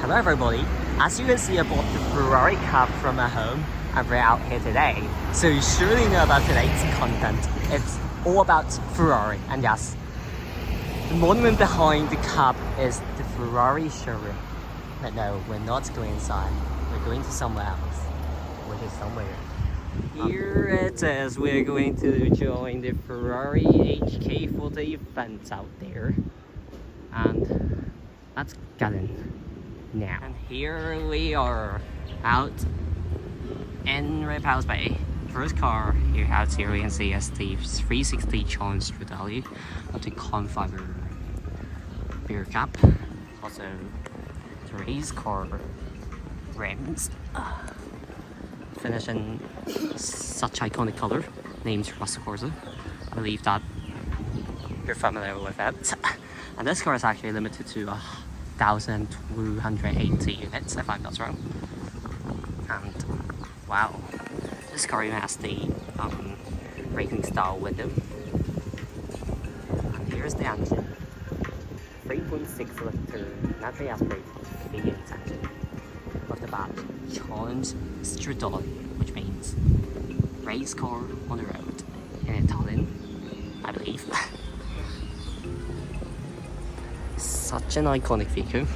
Hello everybody, as you can see I bought the Ferrari cab from my home and we're out here today. So you surely know about today's content. It's all about Ferrari, and yes, the monument behind the cab is the Ferrari showroom. But no, we're not going inside, we're going to somewhere else, which is somewhere. Here it is, we're going to join the Ferrari HK for the event out there. And let's get in now. And here we are out in Repulse Bay. First car here out here we can see is the 360 Challenge Scuderia of the Confiber beer cap. Also the race car rims. Finished in such iconic color named Rosso Corsa. I believe that you're familiar with it. And this car is actually limited to 1,280 units, if I'm not wrong. And wow, this car even has the racing style window. And here's the engine. 3.6 liter naturally aspirated V8 engine with the badge Challenge Scuderia, which means race car on the road in Italian, I believe. Such an iconic vehicle.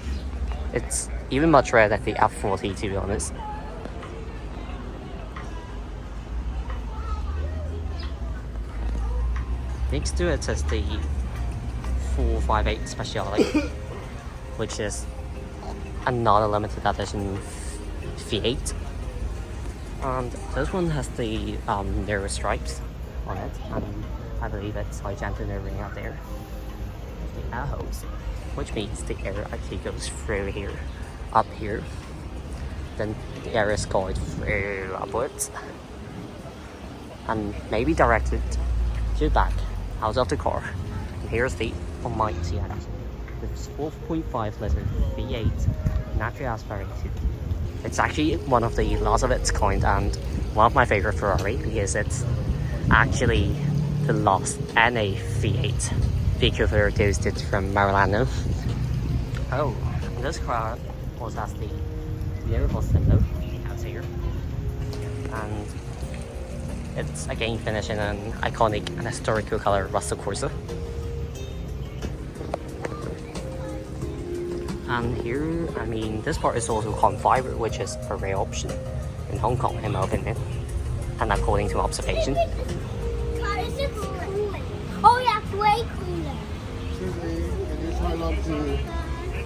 It's even much rarer than the F40 to be honest. Next to it is the 458 Speciale, which is another limited edition V8. And this one has the narrow stripes on it, and I believe it's Argento ring out there. The air hose, which means the air actually goes through here, up here. Then the air is going through upwards and maybe directed to the back out of the car. And here's the almighty engine. It's 4.5 liter V8 naturally aspirated. It's actually one of the last of its kind and one of my favorite Ferrari because it's actually the last NA V8 vehicle produced from Maranello. Oh, and this car also has the beautiful symbol out here. And it's again finished in an iconic and historical color Rosso Corsa. And here, I mean, this part is also Confiber, which is a rare option in Hong Kong, in my opinion, and according to observation. Oh yeah, it's way cooler. Excuse me, can you try not to...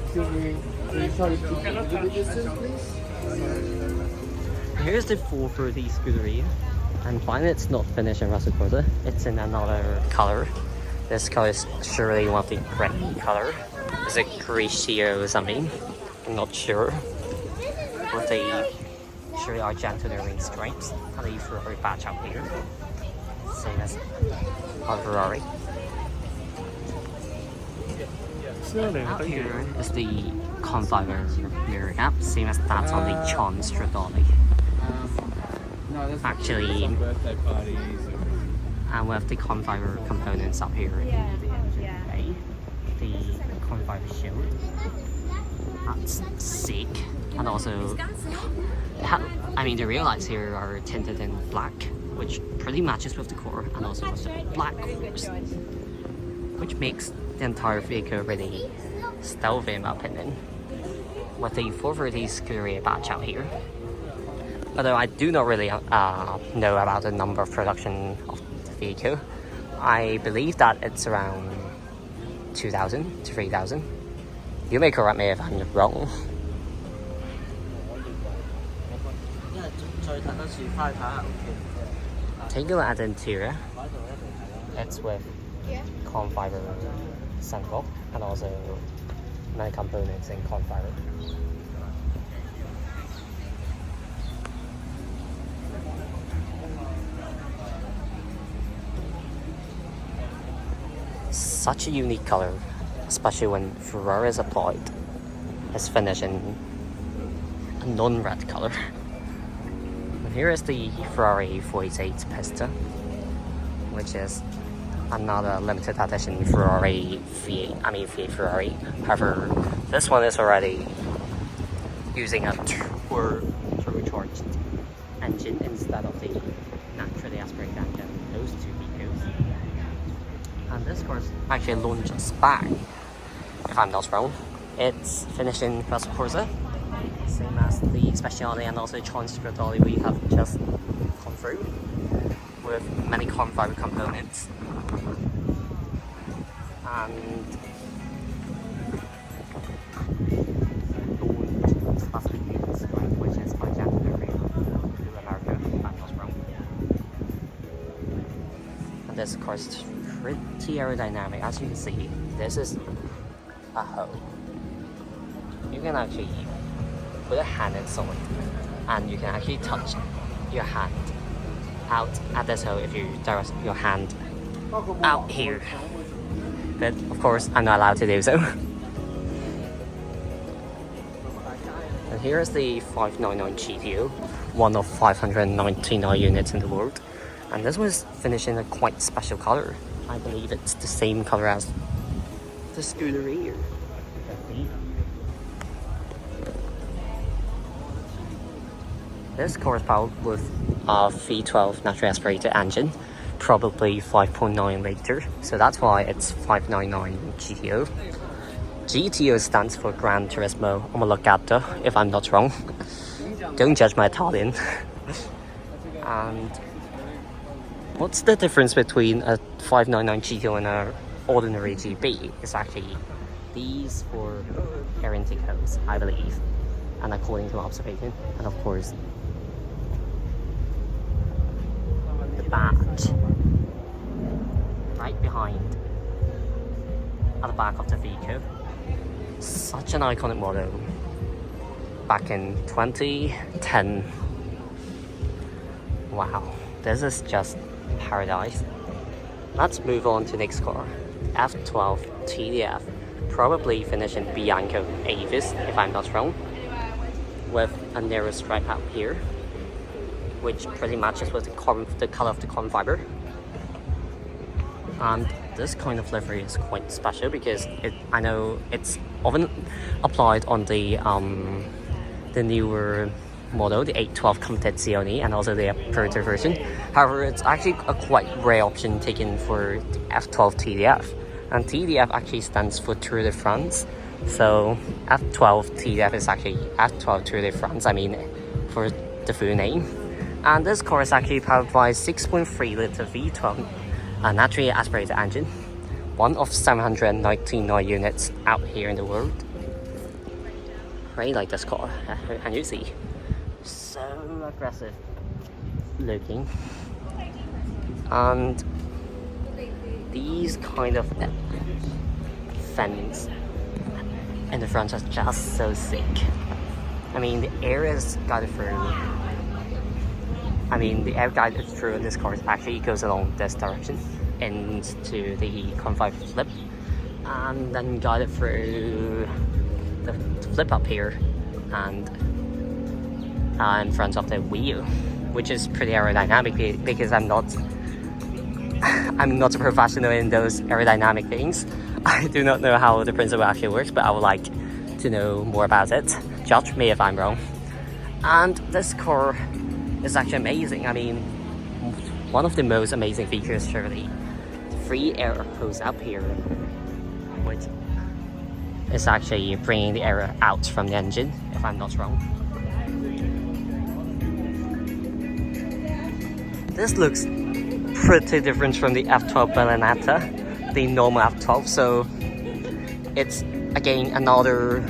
Excuse me, can you try to keep a little bit distance, please? Here's the 430 Scuderia, and finally it's not finished in Rosso Corsa, it's in another color. This color is surely one of the gray color. It's a Grigio or something, I'm not sure. With the surely Argento ring stripes and the Ferrari badge out here. Same as our Ferrari. Out here is the Confiber mirror cap, same as that on the Challenge Scuderia. Actually, and we have the Confiber components up here in the engine bay. The Confiber shield. That's sick. And also, I mean, the rear lights here are tinted in black, which pretty matches with the core, and also with the black cores, which makes the entire vehicle really stealthy in my opinion. With the 430 Scuderia badge out here. Although I do not really know about the number of production of the vehicle, I believe that it's around 2,000 to 3,000. You may correct me if I'm wrong. Take a look at the interior. It's with Confiber sunroof and also many components in Confiber. Such a unique color, especially when Ferrari is applied. It's finished in a non-red color. And here is the Ferrari 48 Pista, which is another limited edition Ferrari V8, V8 Ferrari. However, this one is already using a turbocharged engine instead of the naturally aspirated engine, those two vehicles. And this car actually launches back, if I'm not wrong. It's finished in Classic Corsa, same as the Speciale and also Scuderia we have just come through, with many carbon fiber components. And which is by January to America, if I'm not wrong. And this car is pretty aerodynamic. As you can see, this is a hole. You can actually put a hand inside, and you can actually touch your hand out at this hole if you direct your hand out here. But of course, I'm not allowed to do so. And here is the 599 GTO, one of 599 units in the world. And this was finished in a quite special color. I believe it's the same color as the Scuderia. This car is powered with a V12 naturally aspirated engine, probably 5.9 liter, so that's why it's 599 GTO. GTO stands for Gran Turismo Omologato, if I'm not wrong. Don't judge my Italian. And what's the difference between a 599 GTO and an ordinary GB? It's actually these four air intake hoses, I believe, and according to my observation, and of course the badge right behind at the back of the vehicle. Such an iconic model back in 2010. Wow, this is just paradise. Let's move on to the next car, F12 TDF, probably finished in Bianco Avis, if I'm not wrong, with a narrow stripe out here, which pretty matches with the color of the carbon fiber. And this kind of livery is quite special because I know it's often applied on the newer model, the 812 Competizione, and also the Proto version. However, it's actually a quite rare option taken for the F12 TDF. And TDF actually stands for Tour de France. So F12 TDF is actually F12 Tour de France, I mean, for the full name. And this car is actually powered by 6.3 liter V12 naturally aspirated engine, one of 799 units out here in the world. Really like this car, and you see, so aggressive looking, and these kind of fenders in the front are just so sick. I mean, the air is guided through. The air guided through in this car actually goes along this direction into the carbon fiber flip, and then guided through the flip up here and in front of the wheel, which is pretty aerodynamic because I'm not a professional in those aerodynamic things. I do not know how the principle actually works, but I would like to know more about it. Judge me if I'm wrong. And this car is actually amazing. I mean, one of the most amazing features surely the free air hose up here, which is actually bringing the air out from the engine, if I'm not wrong. This looks pretty different from the F12 Ballinata, the normal F12, so it's again another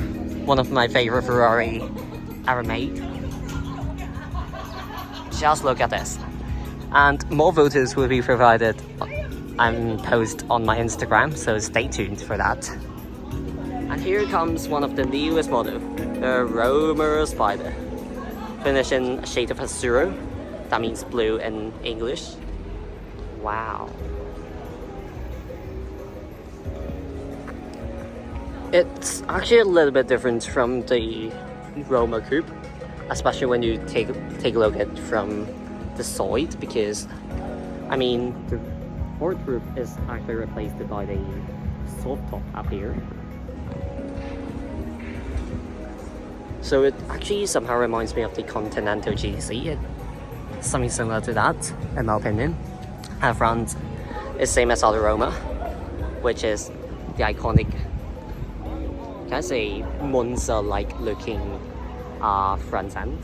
one of my favorite Ferrari ever made. Just look at this. And more photos will be provided and post on my Instagram, so stay tuned for that. And here comes one of the newest model, the Roma Spider, finished in a shade of Azzurro, that means blue in English. Wow. It's actually a little bit different from the Roma Coupe, especially when you take a look at it from the side, because I mean the forward roof is actually replaced by the soft top up here. So it actually somehow reminds me of the Continental GC. It's something similar to that, in my opinion. And front is same as Alfa Romeo, which is the iconic, can I say, Monza-like looking front end.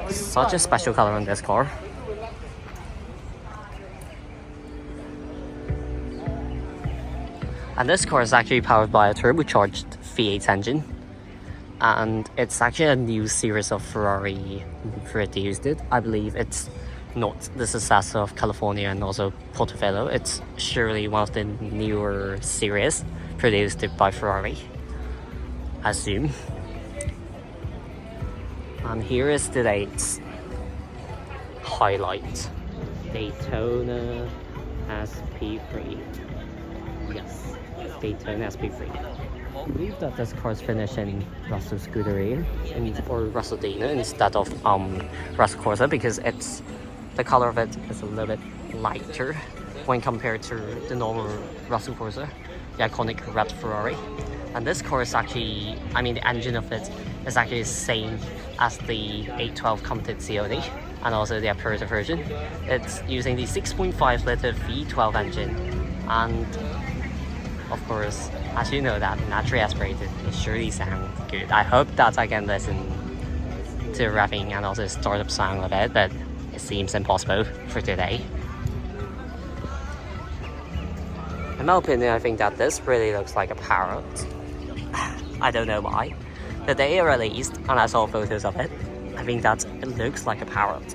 Such a special color on this car. And this car is actually powered by a turbocharged V8 engine. And it's actually a new series of Ferrari produced it. I believe it's not the success of California and also Portofino. It's surely one of the newer series produced by Ferrari, I assume. And here is today's highlight. Daytona SP3. Yes, Daytona SP3. I believe that this car is finished in Russell Scuderia or Russell Dana instead of Russell Corsa, because the color of it is a little bit lighter when compared to the normal Russell Corsa, the iconic red Ferrari. And this car is actually, I mean, the engine of it is actually the same as the 812 Competizione and also the Aperta version. It's using the 6.5 liter V12 engine, and of course, as you know, that naturally aspirated, it surely sounds good. I hope that I can listen to revving and also startup sound of it, but it seems impossible for today. In my opinion, I think that this really looks like a parrot. I don't know why. The day it released and I saw photos of it, I think that it looks like a parrot.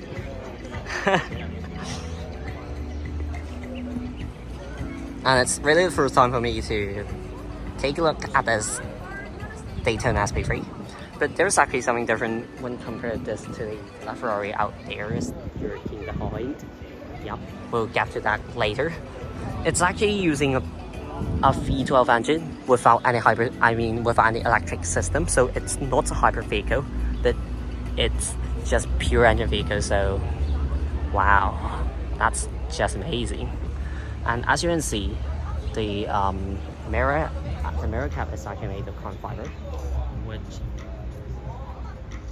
And it's really the first time for me to take a look at this Daytona SP3. But there's actually something different when compared this to the LaFerrari out there is lurking behind. Yeah, we'll get to that later. It's actually using a V12 engine without any without any electric system. So it's not a hybrid vehicle, but it's just pure engine vehicle. So wow, that's just amazing. And as you can see, the mirror cap is actually made of carbon fiber, which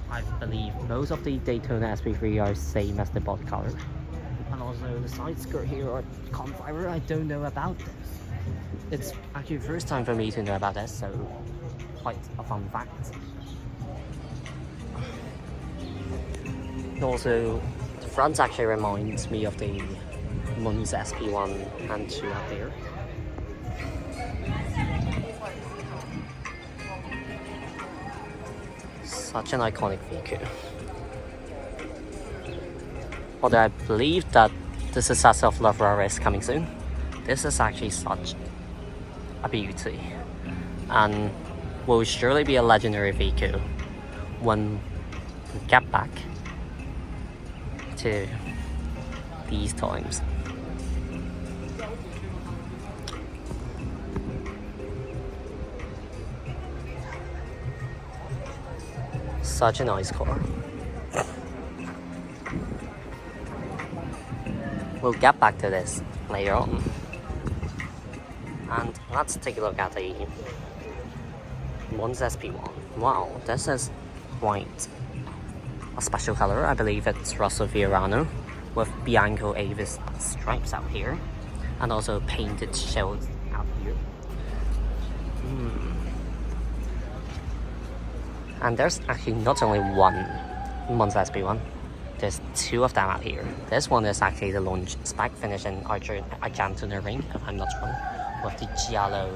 I believe most of the Daytona SP3 are same as the body color. And also the side skirt here are carbon fiber. I don't know about this. It's actually the first time for me to know about this, so quite a fun fact. And also, the front actually reminds me of the Monza SP1 and 2 out there. Such an iconic vehicle. Although I believe that the success of LaFerrari is coming soon, this is actually such a beauty and will surely be a legendary vehicle when we get back to these times. Such a nice car. We'll get back to this later on. And let's take a look at the Monza SP1. Wow, this is quite a special color. I believe it's Rosso Fiorano with Bianco Avis stripes out here and also painted shells out here. And there's actually not only one Monza SP1, there's 2 of them out here. This one is actually the launch spec finish in Argentino ring, if I'm not wrong, with the Giallo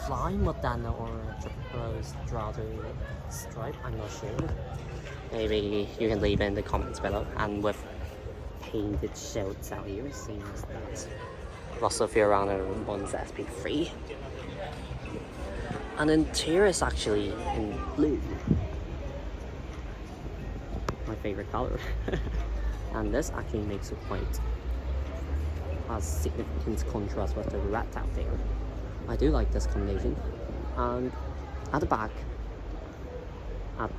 Fly Modena or Triplo Strato stripe, I'm not sure. Maybe you can leave it in the comments below. And with painted shells out here, same as that Rosso Fiorano Monza SP3. And the interior is actually in blue. My favorite color. And this actually makes it quite a significant contrast with the red out there. I do like this combination. And at the back, at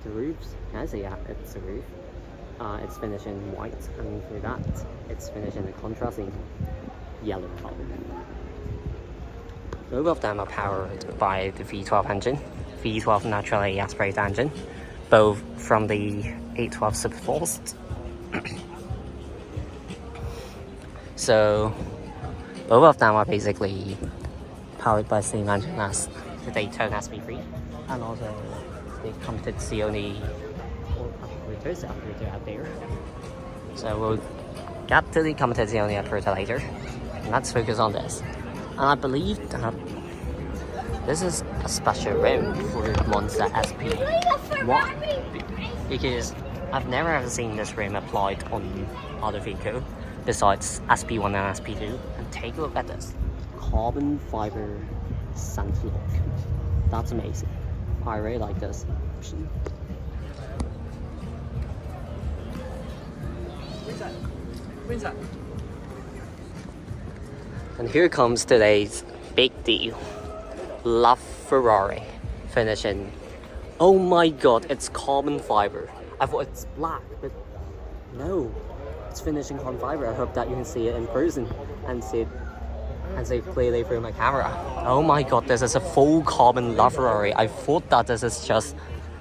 the roofs, as it's a roof, it's finished in white, and for that, it's finished in a contrasting yellow color. Both of them are powered by the V12 engine, V12 naturally aspirated engine, both from the 812 Superforce. So both of them are basically powered by the same engine as the Daytona SP3 and also the Competizione apparatus out there. So we'll get to the Competizione apparatus later. Let's focus on this. And I believe that this is a special rim for Monza SP1 because I've never ever seen this rim applied on other vehicles besides SP1 and SP2. And take a look at this carbon fiber center lock. That's amazing. I really like this option. And here comes today's big deal. LaFerrari finishing. Oh my god, it's carbon fiber. I thought it's black, but no. It's finishing carbon fiber. I hope that you can see it in person and see it clearly through my camera. Oh my god, this is a full carbon LaFerrari. I thought that this is just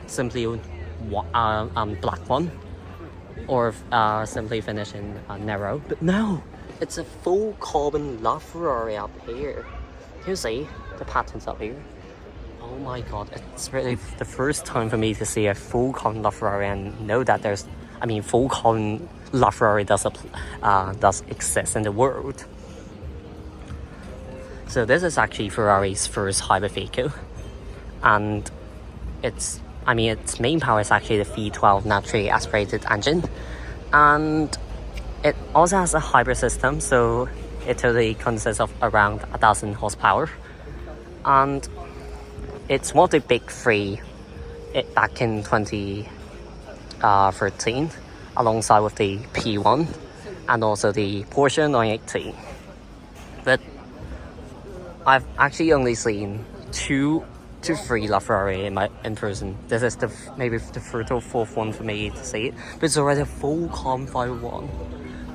simply black one or simply finishing narrow, but no, it's a full carbon LaFerrari up here. Can you see the patterns up here? Oh my god, it's really the first time for me to see a full carbon LaFerrari and know that full carbon LaFerrari does exist in the world. So this is actually Ferrari's first hybrid vehicle, and its main power is actually the V12 naturally aspirated engine, and it also has a hybrid system, so it totally consists of around 1,000 horsepower, and it's one of the big three back in 2013, alongside with the P1 and also the Porsche 918. But I've actually only seen 2 to 3 LaFerrari in person. This is maybe the third or fourth one for me to see it, but it's already a full carbon fiber one.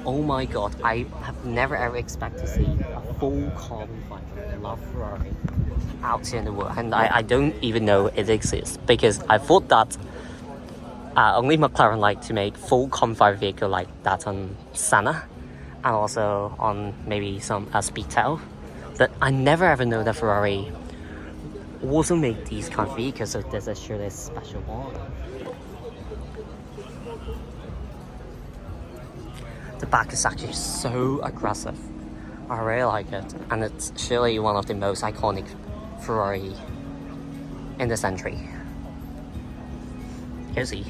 Oh my god, I have never ever expected to see a full carbon fiber LaFerrari out here in the world, and I don't even know it exists because I thought that only McLaren like to make full carbon fiber vehicle like that on Senna and also on maybe some Speedtail. But I never ever know that Ferrari also make these kind of vehicles, so this is surely a special one. The back is actually so aggressive. I really like it, and it's surely one of the most iconic Ferrari in the century. Here's the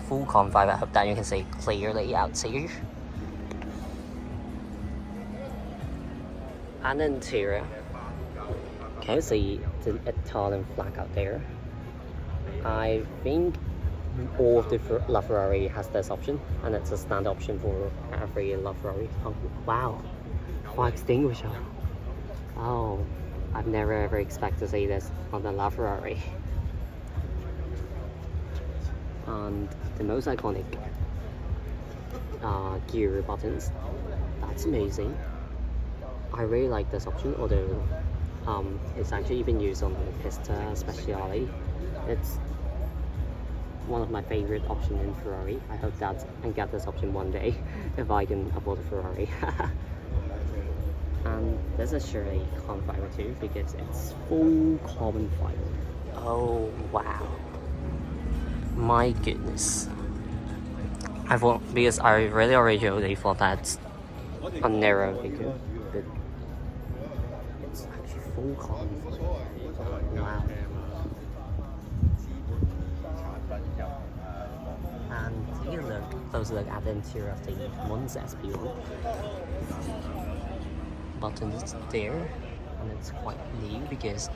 full carbon fiber. I hope that you can see clearly out here. And the interior, can you see the Italian flag out there? I think all of the LaFerrari has this option, and it's a standard option for every LaFerrari. Oh, wow, fire extinguisher. Oh, I've never ever expected to see this on the LaFerrari. And the most iconic gear buttons. That's amazing. I really like this option, although it's actually been used on the Pista Speciale. It's one of my favorite options in Ferrari. I hope that I get this option one day if I can afford a Ferrari. And this is surely carbon fiber too, because it's full carbon fiber. Oh wow, my goodness. I thought, because I really originally thought that's a narrow figure, but it's actually full carbon fiber. Wow. And taking a closer look at the interior of the Monza SP1. Buttons there, and it's quite new because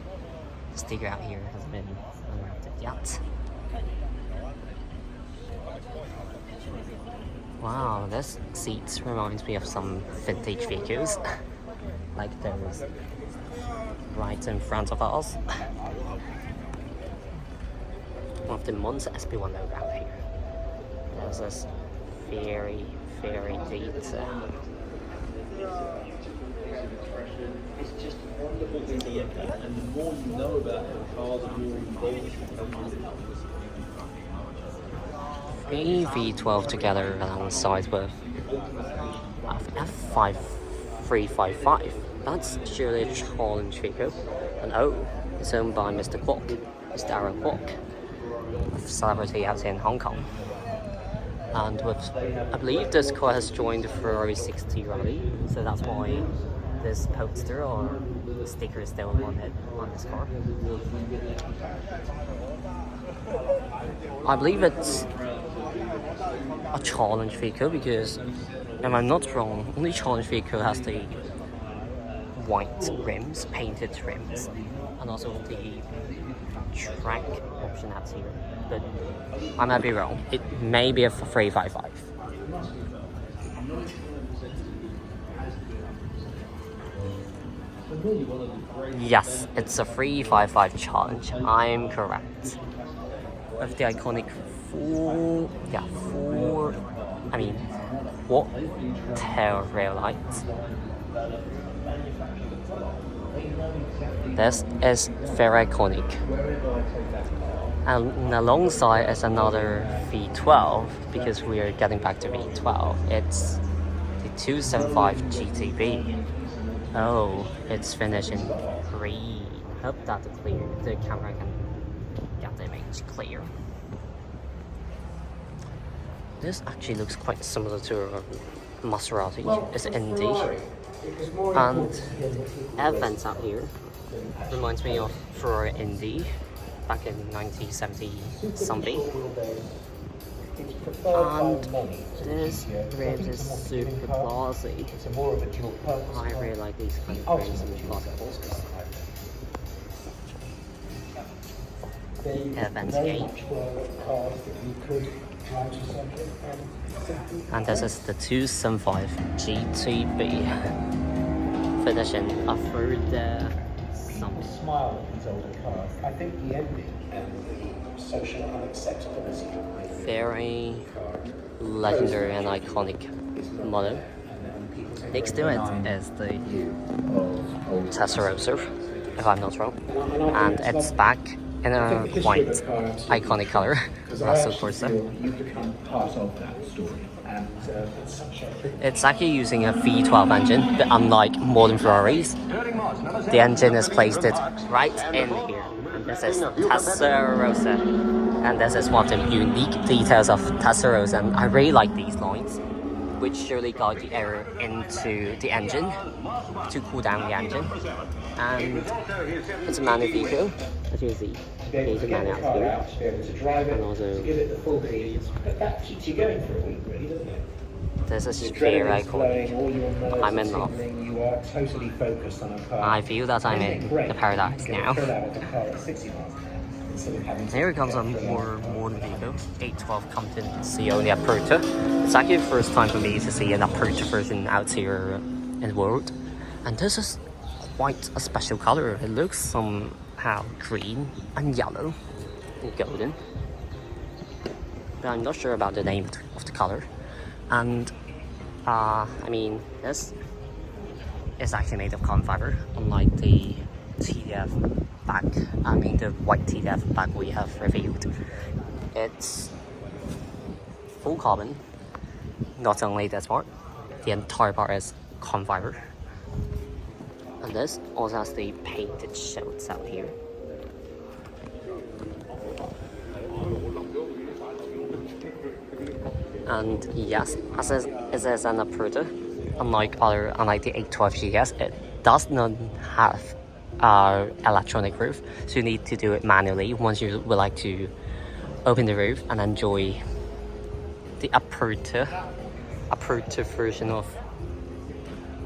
the sticker out here has been unwrapped yet. Wow, this seat reminds me of some vintage vehicles, like those right in front of us. One of the Monza SP1 logo out here. There's this very, very detailed It's just wonderful thing to look at, and the more you know about it, the more involved you become with it. Three V12 together alongside with F5355. That's surely a challenge vehicle. And oh, it's owned by Mr. Kwok, Mr. Aaron Kwok, a celebrity out in Hong Kong. And with, I believe this car has joined the Ferrari 60 Rally, so that's why this poster or sticker is still on it on this car. I believe it's a challenge vehicle because, if I'm not wrong, only challenge vehicle has the white rims, painted rims, and also the track option out here. But I might be wrong. It may be a 355. Yes, it's a 355 challenge. I'm correct. With the iconic what tail rail lights. This is very iconic. And alongside is another V12 because we are getting back to V12. It's the 275 GTB. Oh, it's finished in green. Hope that's clear. The camera can get the image clear. This actually looks quite similar to a Maserati. It's ND. And air vents out here reminds me of Ferrari ND back in 1970 something. And this rims is super classy. I really like these kind of rims in classic Porsches. Air vents again. And this is the 275 GTB. Finishing a third something. Smile at these older cars. I think the ending and the social unacceptability. Very legendary and iconic model. Next to it is the Testarossa, if I'm not wrong, and it's back in a white iconic color. That's of course so. It's actually using a V12 engine, but unlike modern Ferraris, the engine is placed right in here. And this is Testarossa, and this is one of the unique details of Testarossa. And I really like these lines, which surely guide the air into the engine to cool down the engine. And it's a manual vehicle, as you can see. There's a manual out here, and also this is very iconic. I'm in love. I feel that I'm in the paradise now. Here comes a more modern vehicle, 812 Competizione on the Aperta. It's actually the first time for me to see an Aperta version out here in the world. And this is quite a special color. It looks somehow green and yellow and golden. But I'm not sure about the name of the color. And this is actually made of carbon fiber, unlike the TDF back. The white TDF back we have reviewed. It's full carbon. Not only this part, the entire part is carbon fiber. And this also has the painted shells out here. And yes, as it is an Aperta, unlike the 812 GS, it does not have electronic roof, so you need to do it manually once you would like to open the roof and enjoy the Aperta version of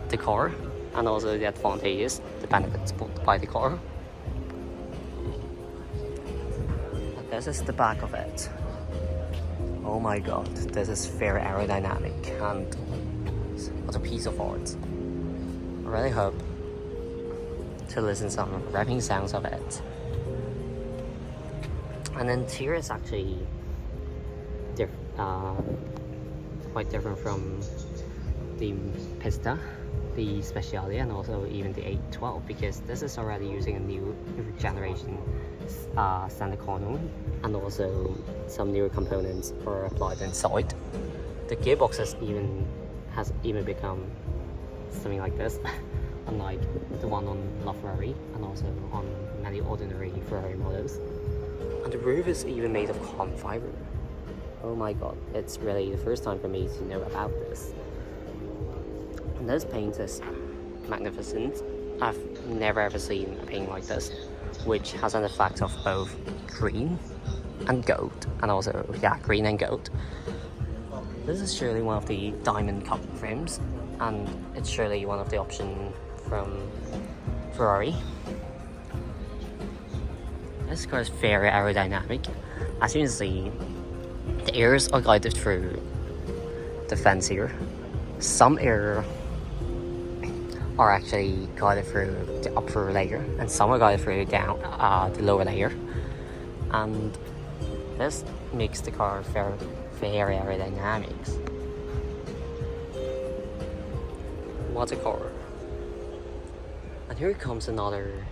the car, and also the advantages, the benefits brought by the car. And this is the back of it. Oh my god, this is very aerodynamic and what a piece of art. I really hope to listen to some rapping sounds of it. And the interior is actually quite different from the Pista the Speciale and also even the 812, because this is already using a new generation center column, and also some newer components are applied inside. The gearbox has even become something like this, unlike the one on LaFerrari and also on many ordinary Ferrari models. And the roof is even made of carbon fiber. Oh my god, it's really the first time for me to know about this. And this paint is magnificent. I've never ever seen a paint like this, which has an effect of both green and gold, and also, yeah, green and gold. This is surely one of the diamond cup frames, and it's surely one of the options from Ferrari. This car is very aerodynamic. As you can see, the airs are guided through the fence here. Some air are actually guided through the upper layer, and some are guided through down the lower layer. And this makes the car very aerodynamic. What a car. And here comes another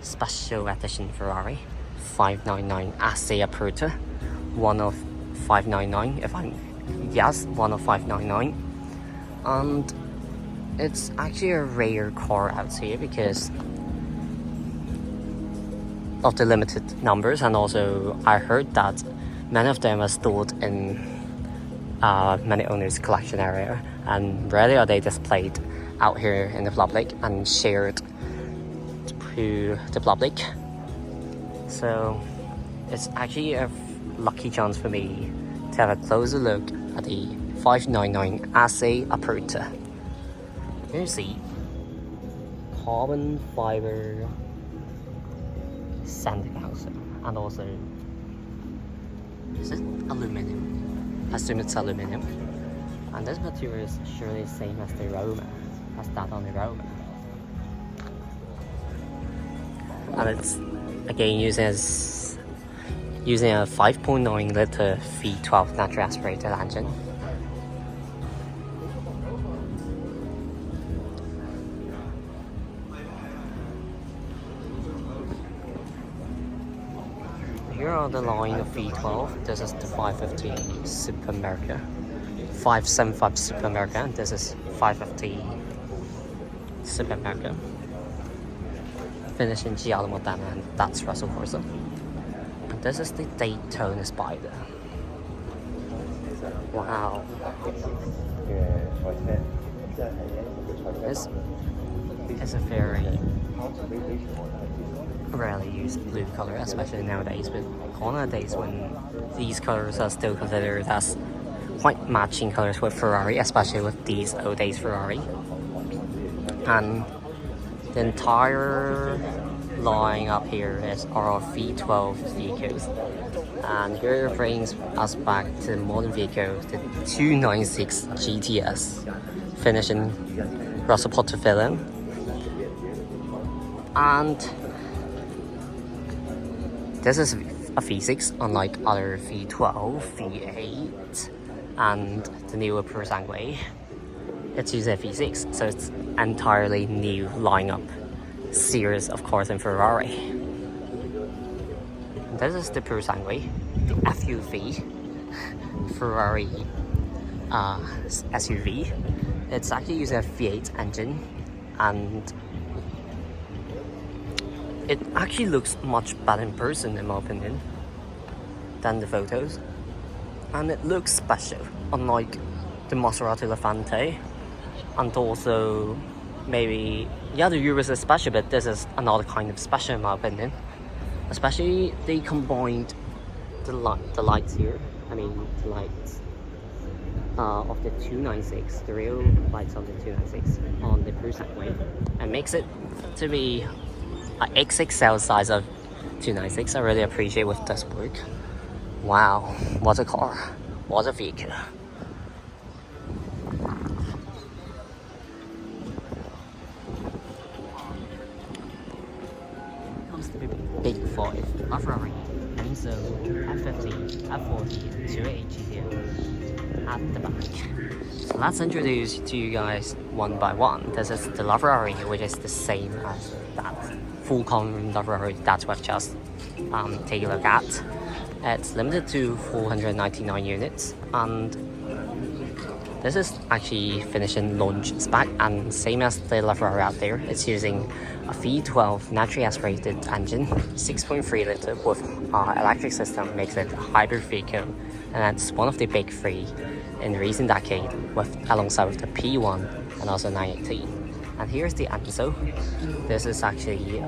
special edition Ferrari 599 AC Aperta, one of 599 one of 599. And it's actually a rare car out here because of the limited numbers, and also I heard that many of them are stored in many owners' collection area, and rarely are they displayed out here in the public and shared to the public. So it's actually a lucky chance for me to have a closer look at the 599 AC Aperta. Here you see carbon fiber center console, and also, is it aluminum? I assume it's aluminum. And this material is surely the same as the Roma, as that on the Roma. And it's again using a 5.9 liter V12 natural aspirated engine. Here are the line of V12. This is the 550 Super America, 575 Super America, and this is 550 Super America. Finished in Giallo Modena, and that's Russell Corsa. And this is the Daytona Spider. Wow. This is a very rarely used blue color, especially nowadays, but gone days when these colors are still considered as quite matching colors with Ferrari, especially with these old days Ferrari. And the entire line up here is our V12 vehicles, and here it brings us back to the modern vehicle, the 296 GTS, finishing Russell Portofino. And this is a V6, unlike other V12, V8, and the newer Purosangue. It's using a V6, so it's entirely new lineup series, of course, in Ferrari. This is the Purosangue, the FUV Ferrari SUV. It's actually using a V8 engine, and it actually looks much better in person, in my opinion, than the photos. And it looks special, unlike the Maserati Levante, and also maybe, yeah, the Urus is special, but this is another kind of special in my opinion. Especially they combined the lights here, the lights of the 296, the real lights of the 296 on the Purosangue, and makes it to be an XXL size of 296. I really appreciate with this work. Wow, what a car, what a vehicle. comes the big five: LaFerrari, Enzo, F50, F40, 280 at the back. So let's introduce to you guys one by one. This is the LaFerrari, which is the same as that full common LaFerrari that we've just taken a look at. It's limited to 499 units, and this is actually finishing launch spec, and same as the LaFerrari out there, it's using a V12 naturally aspirated engine, 6.3 litre with electric system, makes it a hybrid vehicle, and that's one of the big three in the recent decade, alongside with the P1 and also 918. And here's the Enzo. This is actually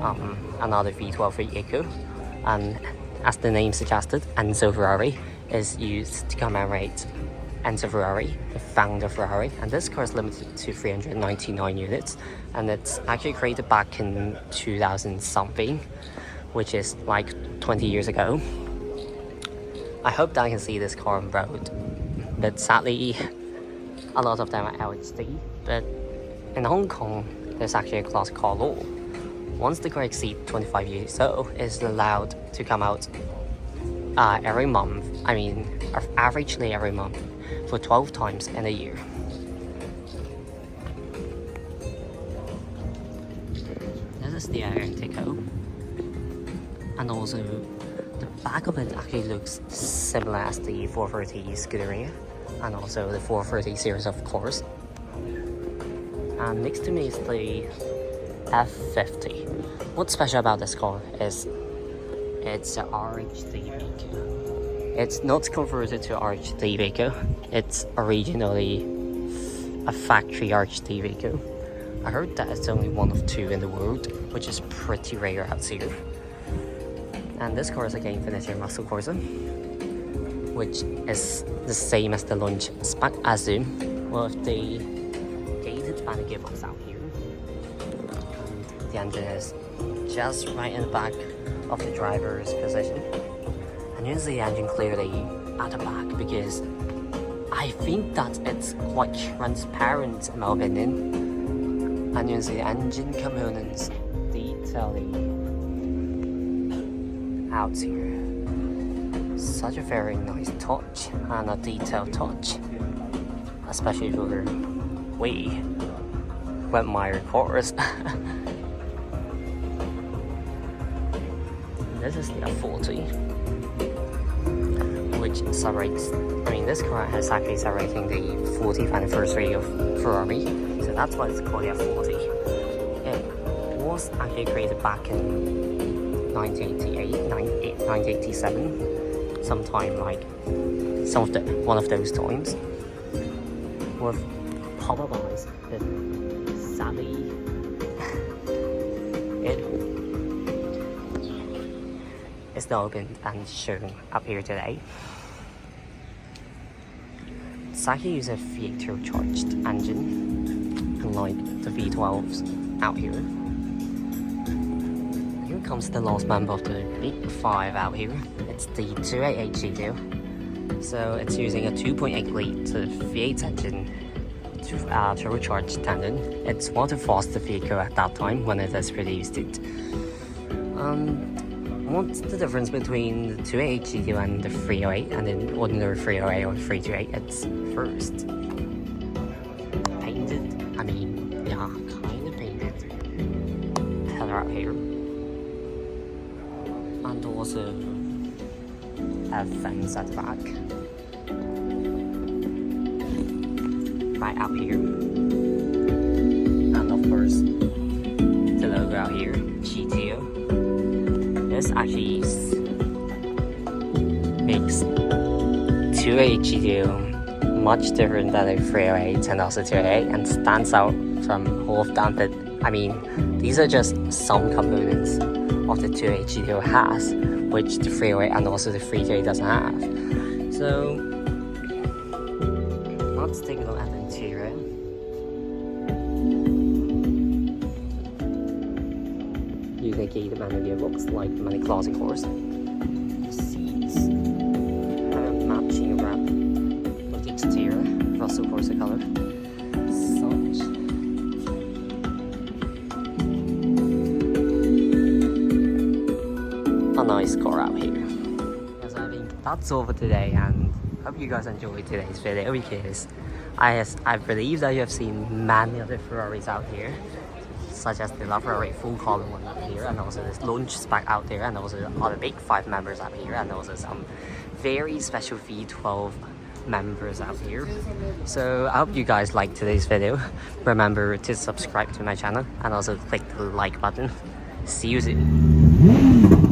another V12 vehicle, and as the name suggested, Enzo Ferrari is used to commemorate Enzo Ferrari, the founder of Ferrari, and this car is limited to 399 units, and it's actually created back in 2000 something, which is like 20 years ago. I hope that I can see this car on road, but sadly a lot of them are LHD. But in Hong Kong there's actually a class car law. Once the car exceeds 25 years old, it's allowed to come out every month, averagely every month, for 12 times in a year. This is the Tico, and also the back of it actually looks similar as the 430 Scuderia, and also the 430 series, of course. And next to me is the F50. What's special about this car is it's an RHD vehicle. It's not converted to RHD vehicle. It's originally a factory RHD vehicle. I heard that it's only one of two in the world, which is pretty rare out here. And this car is again finishing Muscle Corsa, which is the same as the launch spec, I assume, with the gated banner gearbox out here. And the engine is just right in the back of the driver's position. And you can see the engine clearly at the back, because I think that it's quite transparent in my opinion. And you can see the engine components detailing out here. Such a very nice touch and a detailed touch, especially for we went my cars. This is the F40, which celebrates, this car is actually celebrating the 40th anniversary of Ferrari, so that's why it's called the F40. It was actually created back in 1988, 1987, sometime like one of those times, with pop-up eyes, but sadly it's not opened and shown up here today. It's actually using a V8 turbocharged engine, unlike the V12s out here. Here comes the last member of the big five out here. It's the 288 GTO. So it's using a 2.8 litre V8 engine, turbocharged tandem. It's one of the fastest vehicle at that time when it has produced it. What's the difference between the 288 GTO and the 308 and the ordinary 308 or 328? It's first painted, kind of painted color out here, and also have fence at the back, right out here, and of course the logo out here, GTO. This actually makes 288 GTO much different than a 308 and also 288, and stands out from all of them. But these are just some components of the 288 GTO has, which the 308 and also the 328 doesn't have. So let's take a look at the interior. Using a gated manual gearbox like many classic cars. The seats have a matching wrap with the exterior, Russell Corsa color. Such. a nice car out here. Yes, I think that's all for today, and hope you guys enjoyed today's video, because I believe that you have seen many other Ferraris out here, such as the LaFerrari full column one out here, and also this launch spec out there, and also other big 5 members out here, and also some very special V12 members out here. So I hope you guys liked today's video. Remember to subscribe to my channel and also click the like button. See you soon.